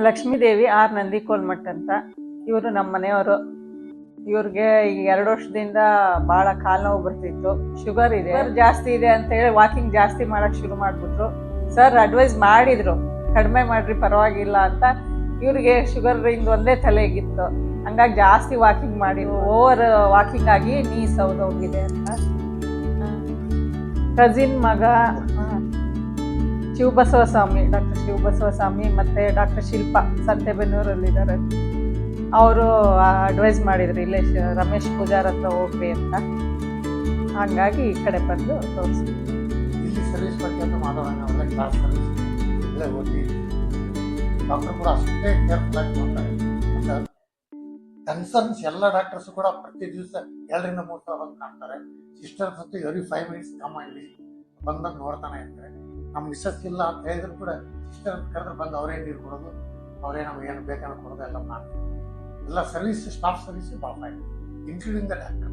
Lakshmidevi R Nandikolmath ಅಂತ. ಇವರು ನಮ್ಮ ಮನೆಯವರು. ಇವ್ರಿಗೆ ಈಗ 2 ವರ್ಷದಿಂದ ಭಾಳ ಕಾಲು ನೋವು ಬರ್ತಿತ್ತು. ಶುಗರ್ ಇದೆ, ಜಾಸ್ತಿ ಇದೆ ಅಂತ ಹೇಳಿ ವಾಕಿಂಗ್ ಜಾಸ್ತಿ ಮಾಡಕ್ ಶುರು ಮಾಡ್ಬಿಟ್ರು. ಸರ್ ಅಡ್ವೈಸ್ ಮಾಡಿದ್ರು, ಕಡಿಮೆ ಮಾಡ್ರಿ ಪರವಾಗಿಲ್ಲ ಅಂತ. ಇವ್ರಿಗೆ ಶುಗರ್ ಇಂದ ಒಂದೇ ತಲೆಗಿತ್ತು, ಹಂಗಾಗಿ ಜಾಸ್ತಿ ವಾಕಿಂಗ್ ಮಾಡಿ ಓವರ್ ವಾಕಿಂಗ್ ಆಗಿ ನೀ ಸೌದೋಗಿದೆ ಅಂತ. ಕಜಿನ್ ಮಗ ಶಿವಬಸವ ಸ್ವಾಮಿ, ಡಾಕ್ಟರ್ ಶಿವಬಸವ ಸ್ವಾಮಿ ಮತ್ತೆ ಡಾಕ್ಟರ್ ಶಿಲ್ಪಾ ಸಂತೆಬೆನ್ನೂರಲ್ಲಿದ್ದಾರೆ. ಅವರು ಅಡ್ವೈಸ್ ಮಾಡಿದ್ರು, ಇಲ್ಲೇ ರಮೇಶ್ ಪೂಜಾರ್ ಹತ್ರ ಹೋಗ್ರಿ ಅಂತ. ಹಾಗಾಗಿ ಈ ಕಡೆ ಬಂದು ತೋರಿಸಿ. ಇಲ್ಲಿ ಸರ್ವಿಸ್ ಬಗ್ಗೆ ಅಂತ ಮಾಡೋಣ, ಒಳ್ಳೆ ಕ್ಲಾಸ್ ಸರ್ವಿಸ್, ಒಳ್ಳೆ ಓದಿ ಡಾಕ್ಟರ್ ಕೂಡ ಅಷ್ಟೇ ಕೇರ್ಫುಲ್ ಆಗಿ ನೋಡ್ತಾರೆ. ಮತ್ತು ಕನ್ಸರ್ನ್ಸ್ ಎಲ್ಲ ಡಾಕ್ಟರ್ಸ್ ಕೂಡ ಪ್ರತಿ ದಿವಸ 2 ರಿಂದ 3 ಸಲ ಬಂದು ಕಾಣ್ತಾರೆ. ಸಿಸ್ಟರ್ಸ್ ಅಂತೂ ಎವ್ರಿ 5 ಮಿನಿಟ್ಸ್ ಕಮ್ಮಿ ಬಂದು ನೋಡ್ತಾನೆ ಇರ್ತಾರೆ. ನಮ್ಮ ಮಿಸ್ಸಸ್ ಇಲ್ಲ ಅಂತ ಹೇಳಿದ್ರು ಕೂಡ ಸಿಸ್ಟರ್ ಕರೆದ್ರೆ ಬಂದು ಅವರೇ ನೀರು ಕೊಡೋದು, ಅವರೇ ನಮ್ಗೆ ಏನು ಬೇಕನ್ನೋ ಕೊಡೋದು ಎಲ್ಲ ಮಾಡ್ತಾರೆ. ಎಲ್ಲ ಸರ್ವಿಸ್, ಸ್ಟಾಫ್ ಸರ್ವಿಸ್ ಭಾಳ ಫೈನ್, ಇನ್ಕ್ಲೂಡಿಂಗ್ ದ ಡಾಕ್ಟರ್.